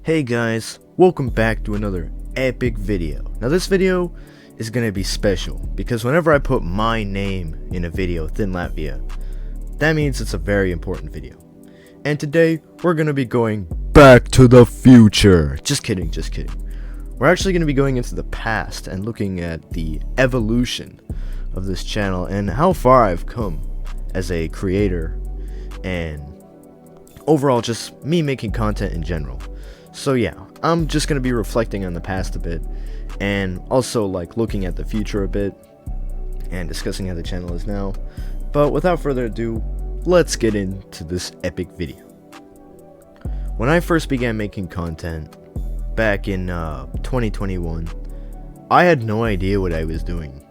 Hey guys, welcome back to another epic video. Now this video is gonna be special because whenever I put my name in a video, Thinlatvia, that means it's a very important video. And today we're gonna be going back to the future. Just kidding. We're actually gonna be going into the past and looking at the evolution of this channel and how far I've come as a creator and overall just me making content in general. So yeah, I'm just going to be reflecting on the past a bit, and also like looking at the future a bit, and discussing how the channel is now. But without further ado, let's get into this epic video. When I first began making content, back in 2021, I had no idea what I was doing.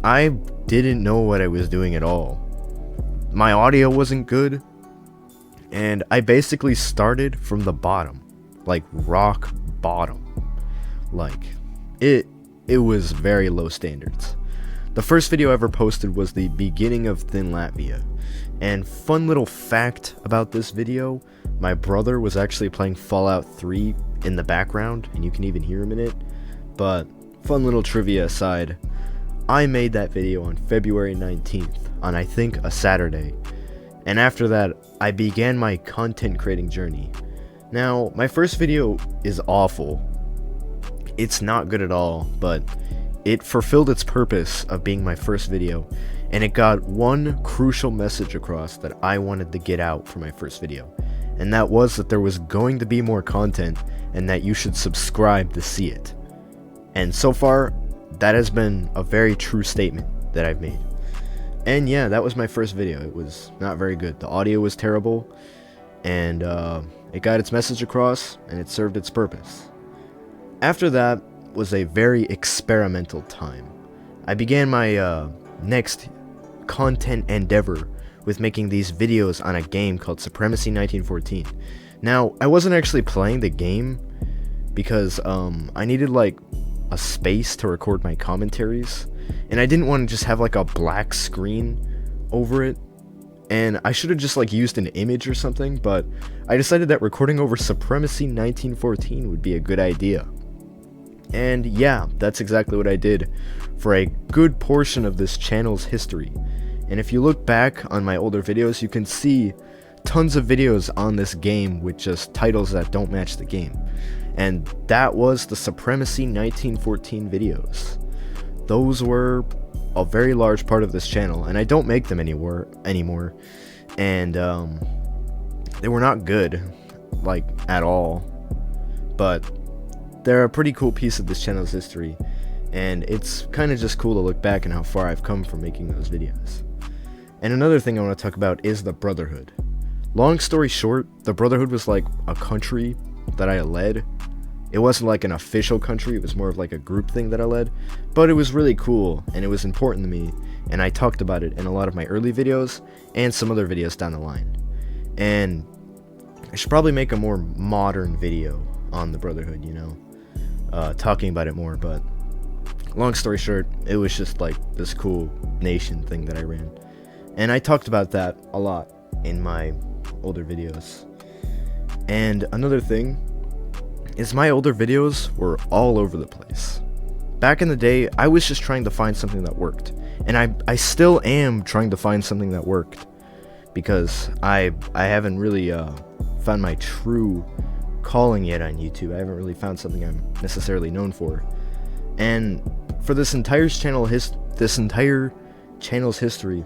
I didn't know what I was doing at all. My audio wasn't good, and I basically started from the bottom. Like rock bottom. Like it was very low standards. The first video I ever posted was the beginning of Thinlatvia. And fun little fact about this video, my brother was actually playing Fallout 3 in the background, and you can even hear him in it. But fun little trivia aside, I made that video on February 19th on I think a Saturday. And after that, I began my content creating journey. Now, my first video is awful. It's not good at all, but it fulfilled its purpose of being my first video, and it got one crucial message across that I wanted to get out for my first video, and that was that there was going to be more content and that you should subscribe to see it. And so far, that has been a very true statement that I've made. And yeah, that was my first video. It was not very good. The audio was terrible, and it got its message across, and it served its purpose. After that was a very experimental time. I began my next content endeavor with making these videos on a game called Supremacy 1914. Now, I wasn't actually playing the game because I needed like a space to record my commentaries, and I didn't want to just have like a black screen over it. And I should have just like used an image or something, but I decided that recording over Supremacy 1914 would be a good idea. And yeah, that's exactly what I did for a good portion of this channel's history. And if you look back on my older videos, you can see tons of videos on this game with just titles that don't match the game. And that was the Supremacy 1914 videos. Those were a very large part of this channel, and I don't make them anymore, and they were not good, like, at all, but they're a pretty cool piece of this channel's history, and it's kind of just cool to look back and how far I've come from making those videos. And another thing I want to talk about is the Brotherhood. Long story short, the Brotherhood was like a country that I led. It wasn't like an official country, it was more of like a group thing that I led, but it was really cool, and it was important to me, and I talked about it in a lot of my early videos, and some other videos down the line. And I should probably make a more modern video on the Brotherhood, you know, talking about it more, but long story short, it was just like this cool nation thing that I ran. And I talked about that a lot in my older videos. And another thing is my older videos were all over the place. Back in the day, I was just trying to find something that worked. And I still am trying to find something that worked. Because I haven't really found my true calling yet on YouTube. I haven't really found something I'm necessarily known for. And for this entire channel's history,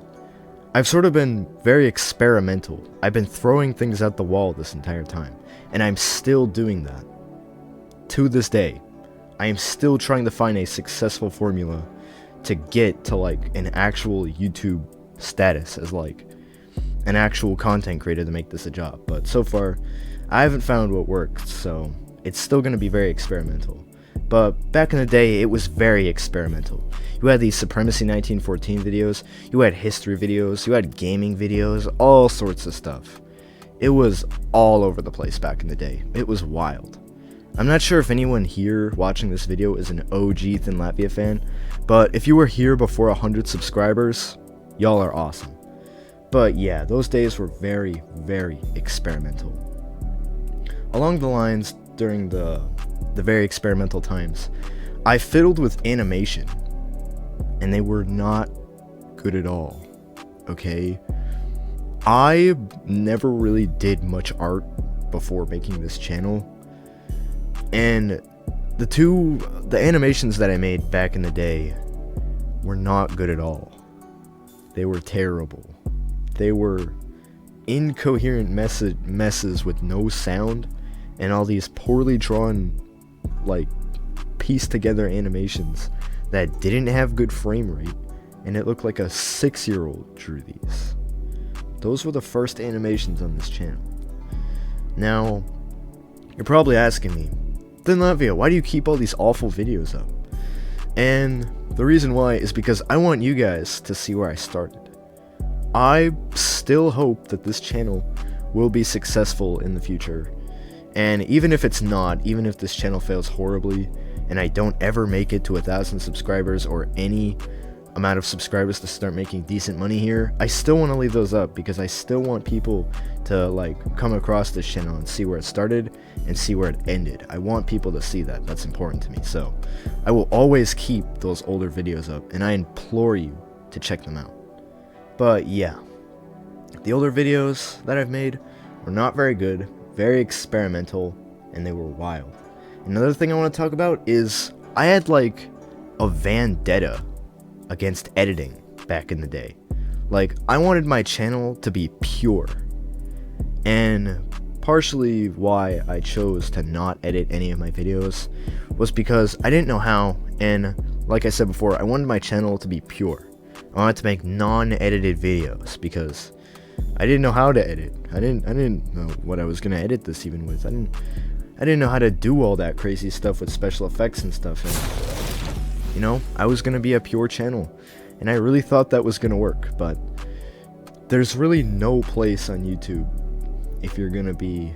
I've sort of been very experimental. I've been throwing things at the wall this entire time. And I'm still doing that. To this day, I am still trying to find a successful formula to get to like an actual YouTube status as like an actual content creator to make this a job. But so far, I haven't found what works, so it's still going to be very experimental. But back in the day, it was very experimental. You had these Supremacy 1914 videos, you had history videos, you had gaming videos, all sorts of stuff. It was all over the place back in the day. It was wild. I'm not sure if anyone here watching this video is an OG Thinlatvia fan, but if you were here before 100 subscribers, y'all are awesome. But yeah, those days were very, very experimental. Along the lines, during the very experimental times, I fiddled with animation, and they were not good at all, okay? I never really did much art before making this channel, and the animations that I made back in the day were not good at all. They were terrible. They were incoherent messes with no sound, and all these poorly drawn, like, pieced together animations that didn't have good frame rate, and it looked like a 6-year-old drew these. Those were the first animations on this channel. Now, you're probably asking me, Thinlatvia, why do you keep all these awful videos up? And the reason why is because I want you guys to see where I started. I still hope that this channel will be successful in the future, and even if it's not, even if this channel fails horribly, and I don't ever make it to 1,000 subscribers or any amount of subscribers to start making decent money here, I still want to leave those up because I still want people to, like, come across this channel and see where it started and see where it ended. I want people to see that. That's important to me. So I will always keep those older videos up, and I implore you to check them out. But yeah, the older videos that I've made were not very good, very experimental, and they were wild. Another thing I want to talk about is I had like a vendetta against editing back in the day. Like, I wanted my channel to be pure, and partially why I chose to not edit any of my videos was because I didn't know how, and like I said before, I wanted my channel to be pure. I wanted to make non-edited videos because I didn't know how to edit. I didn't know what I was gonna edit this even with. I didn't know how to do all that crazy stuff with special effects and stuff, and you know, I was gonna be a pure channel, and I really thought that was gonna work. But there's really no place on YouTube if you're gonna be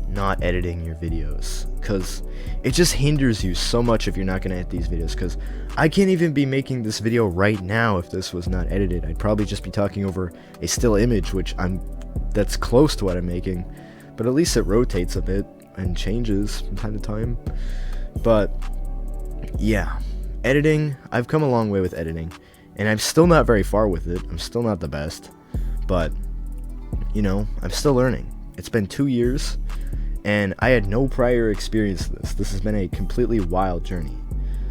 not editing your videos, because it just hinders you so much if you're not gonna edit these videos. Because I can't even be making this video right now if this was not edited. I'd probably just be talking over a still image, that's close to what I'm making, but at least it rotates a bit and changes from time to time. But yeah, editing, I've come a long way with editing, and I'm still not very far with it. I'm still not the best, but you know, I'm still learning. It's been 2 years, and I had no prior experience with this. This has been a completely wild journey.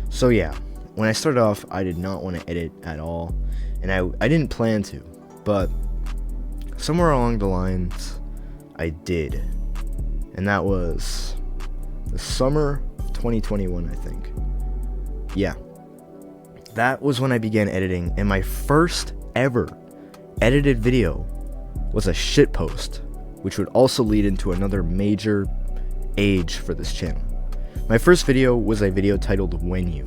So yeah, when I started off, I did not want to edit at all, and I didn't plan to, but somewhere along the lines, I did. And that was the summer of 2021, I think. Yeah. That was when I began editing, and my first ever edited video was a shitpost, which would also lead into another major age for this channel. My first video was a video titled When You,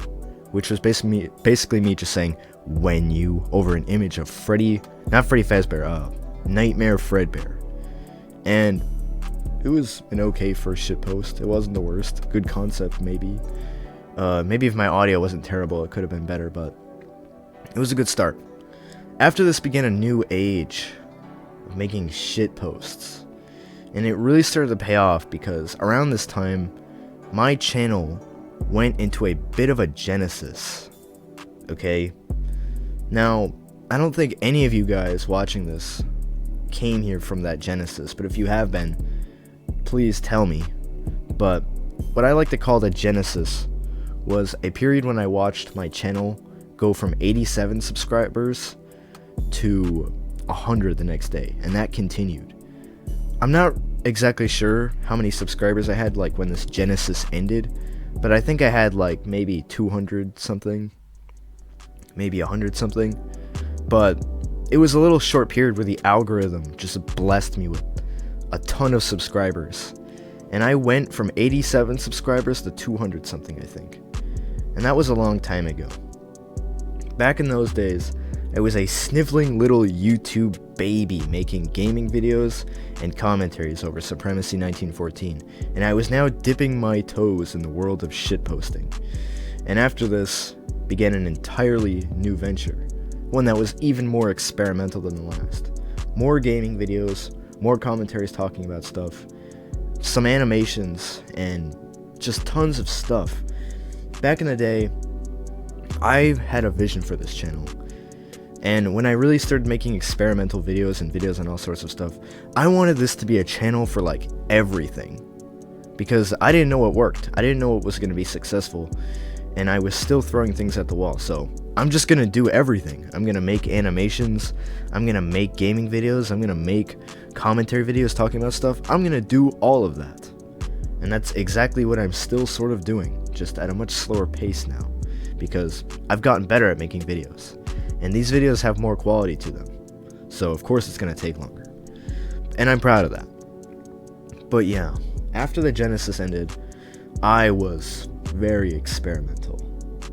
which was basically me just saying when you over an image of not Freddy Fazbear, Nightmare Fredbear. And it was an okay first shitpost. It wasn't the worst. Good concept, maybe. Maybe if my audio wasn't terrible, it could have been better, but it was a good start. After this began a new age of making shitposts, and it really started to pay off because around this time, my channel went into a bit of a genesis. Okay? Now, I don't think any of you guys watching this came here from that genesis, but if you have been, please tell me. But what I like to call the genesis was a period when I watched my channel go from 87 subscribers to 100 the next day, and that continued. I'm not exactly sure how many subscribers I had like when this genesis ended, but I think I had like maybe 200 something, maybe 100 something. But it was a little short period where the algorithm just blessed me with a ton of subscribers, and I went from 87 subscribers to 200 something, I think. And that was a long time ago. Back in those days, I was a sniveling little YouTube baby making gaming videos and commentaries over Supremacy 1914, and I was now dipping my toes in the world of shitposting. And after this began an entirely new venture, one that was even more experimental than the last. More gaming videos, more commentaries talking about stuff, some animations, and just tons of stuff. Back in the day, I had a vision for this channel, and when I really started making experimental videos and videos on all sorts of stuff, I wanted this to be a channel for like everything, because I didn't know what worked. I didn't know what was going to be successful, and I was still throwing things at the wall. So I'm just going to do everything. I'm going to make animations, I'm going to make gaming videos, I'm going to make commentary videos talking about stuff. I'm going to do all of that. And that's exactly what I'm still sort of doing, just at a much slower pace now, because I've gotten better at making videos, and these videos have more quality to them. So of course it's going to take longer, and I'm proud of that. But yeah, after the Genesis ended, I was very experimental,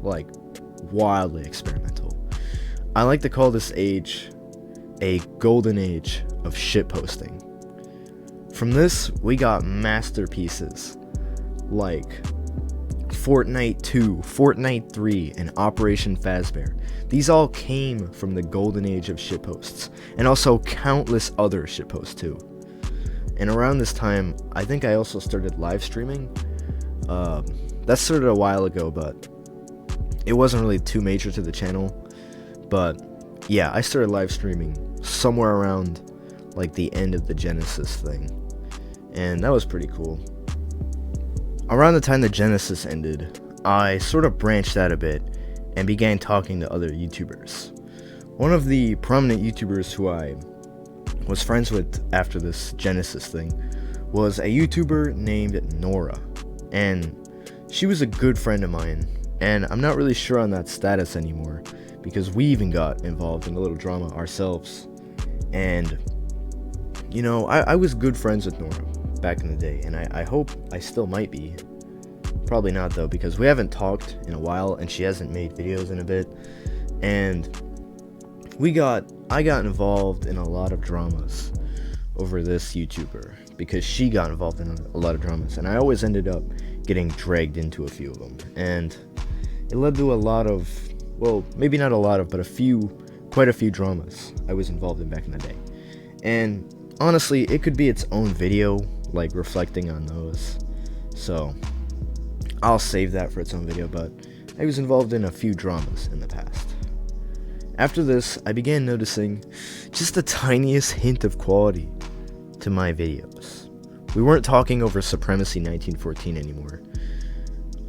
like wildly experimental. I like to call this age a golden age of shitposting. From this, we got masterpieces like Fortnite 2, Fortnite 3, and Operation Fazbear. These all came from the golden age of shitposts, and also countless other shitposts too. And around this time, I think I also started live streaming. That started a while ago, but it wasn't really too major to the channel. But yeah, I started live streaming somewhere around like the end of the Genesis thing, and that was pretty cool. Around the time the Genesis ended, I sort of branched out a bit and began talking to other YouTubers. One of the prominent YouTubers who I was friends with after this Genesis thing was a YouTuber named Nora, and she was a good friend of mine, and I'm not really sure on that status anymore, because we even got involved in a little drama ourselves. And you know, I was good friends with Nora back in the day, and I hope I still might be. Probably not though, because we haven't talked in a while, and she hasn't made videos in a bit, and I got involved in a lot of dramas over this YouTuber, because she got involved in a lot of dramas, and I always ended up getting dragged into a few of them, and it led to a lot of, well, maybe not a lot of, but quite a few dramas I was involved in back in the day. And honestly, it could be its own video, like reflecting on those, so I'll save that for its own video. But I was involved in a few dramas in the past. After this, I began noticing just the tiniest hint of quality to my videos. We weren't talking over Supremacy 1914 anymore.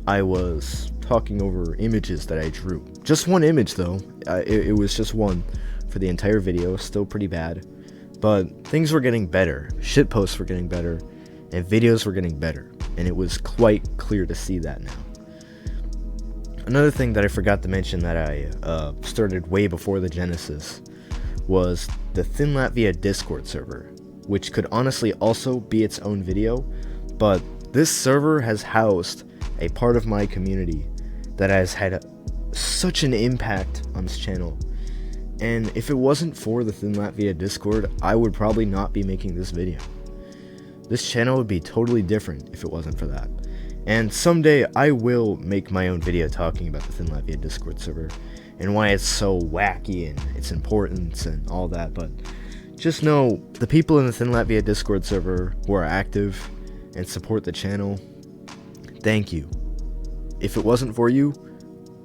I was talking over images that I drew. Just one image though. It was just one for the entire video, still pretty bad. But things were getting better. Shitposts were getting better, and videos were getting better, and it was quite clear to see that now. Another thing that I forgot to mention that I started way before the Genesis was the Thinlatvia Discord server, which could honestly also be its own video, but this server has housed a part of my community that has had such an impact on this channel. And if it wasn't for the Thinlatvia Discord, I would probably not be making this video. This channel would be totally different if it wasn't for that. And someday I will make my own video talking about the Thinlatvia Discord server and why it's so wacky and its importance and all that, but just know the people in the Thinlatvia Discord server who are active and support the channel, thank you. If it wasn't for you,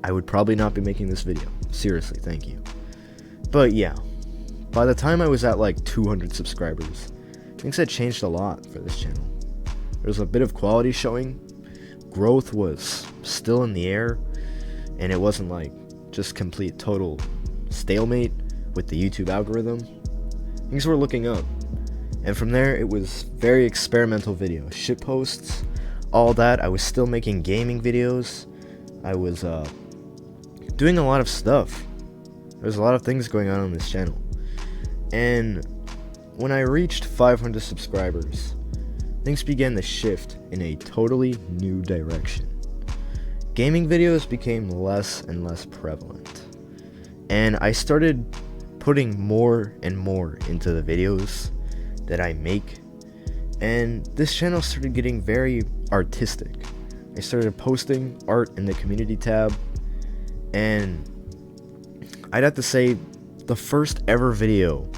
I would probably not be making this video. Seriously, thank you. But yeah, by the time I was at like 200 subscribers, things had changed a lot for this channel. There was a bit of quality showing, growth was still in the air, and it wasn't like just complete total stalemate with the YouTube algorithm. Things were looking up, and from there it was very experimental videos, shitposts, all that. I was still making gaming videos. I was doing a lot of stuff. There's a lot of things going on this channel. And when I reached 500 subscribers, things began to shift in a totally new direction. Gaming videos became less and less prevalent, and I started putting more and more into the videos that I make, and this channel started getting very artistic. I started posting art in the community tab, and I'd have to say the first ever video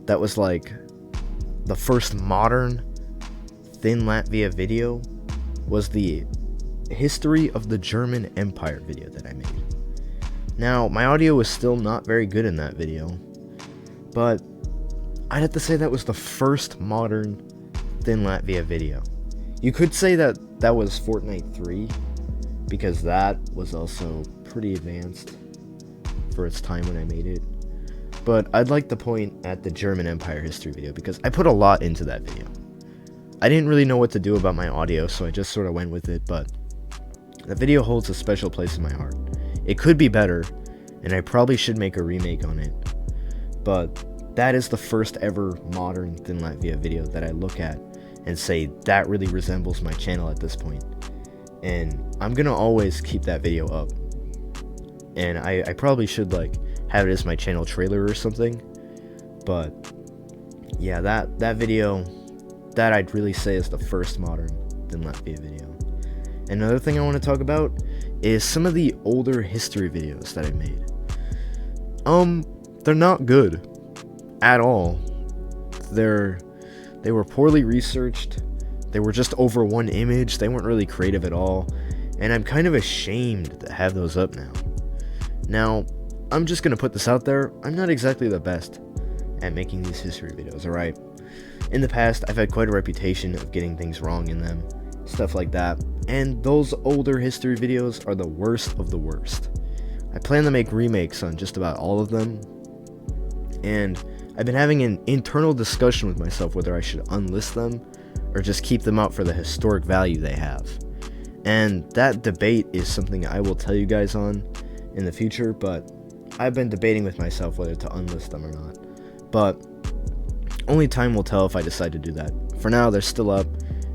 that was like the first modern Thinlatvia video was the history of the German Empire video that I made. Now, my audio was still not very good in that video, but I'd have to say that was the first modern Thinlatvia video. You could say that that was Fortnite 3, because that was also pretty advanced for its time when I made it. But I'd like to point at the German Empire history video, because I put a lot into that video. I didn't really know what to do about my audio, so I just sort of went with it, but the video holds a special place in my heart. It could be better, and I probably should make a remake on it, but that is the first ever modern Thinlatvia video that I look at and say that really resembles my channel at this point. And I'm gonna always keep that video up. And I probably should like have it as my channel trailer or something. But yeah, that video, that I'd really say is the first modern Thinlatvia video. Another thing I want to talk about is some of the older history videos that I made. They're not good at all. They were poorly researched. They were just over one image. They weren't really creative at all. And I'm kind of ashamed to have those up now. Now, I'm just gonna put this out there. I'm not exactly the best at making these history videos, alright? In the past, I've had quite a reputation of getting things wrong in them, stuff like that. And those older history videos are the worst of the worst. I plan to make remakes on just about all of them. And I've been having an internal discussion with myself whether I should unlist them or just keep them out for the historic value they have. And that debate is something I will tell you guys on in the future, but I've been debating with myself whether to unlist them or not. But only time will tell if I decide to do that. For now, they're still up,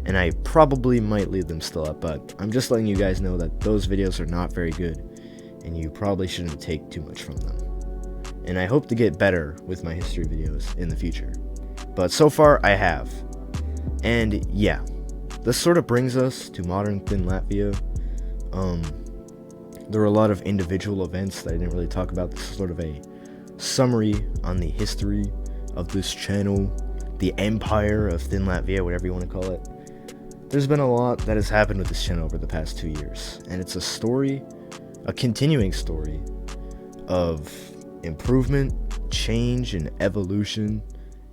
and I probably might leave them still up, but I'm just letting you guys know that those videos are not very good, and you probably shouldn't take too much from them. And I hope to get better with my history videos in the future. But so far, I have. And yeah, this sort of brings us to modern Thinlatvia. There were a lot of individual events that I didn't really talk about. This is sort of a summary on the history of this channel, the empire of Thinlatvia, whatever you want to call it. There's been a lot that has happened with this channel over the past 2 years, and it's a story, a continuing story of improvement, change, and evolution,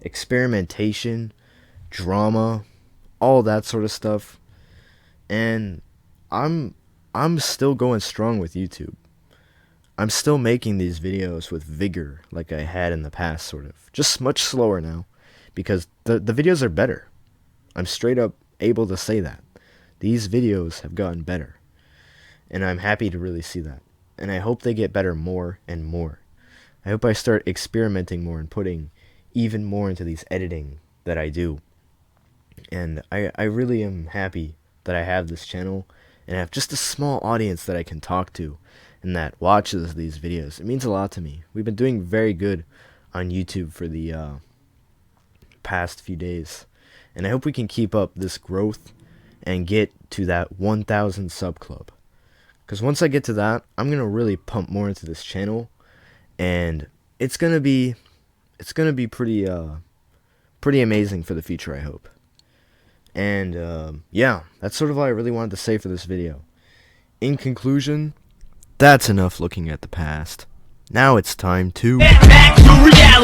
experimentation, drama, all that sort of stuff. And I'm still going strong with YouTube. I'm still making these videos with vigor like I had in the past, sort of. Just much slower now, because the videos are better. I'm straight up able to say that. These videos have gotten better, and I'm happy to really see that. And I hope they get better more and more. I hope I start experimenting more and putting even more into these editing that I do. And I really am happy that I have this channel and have just a small audience that I can talk to and that watches these videos. It means a lot to me. We've been doing very good on YouTube for the past few days, and I hope we can keep up this growth and get to that 1,000 sub club. Because once I get to that, I'm gonna really pump more into this channel, and it's gonna be pretty amazing for the future, I hope. And yeah, that's sort of all I really wanted to say for this video. In conclusion, that's enough looking at the past. Now it's time to get back to reality.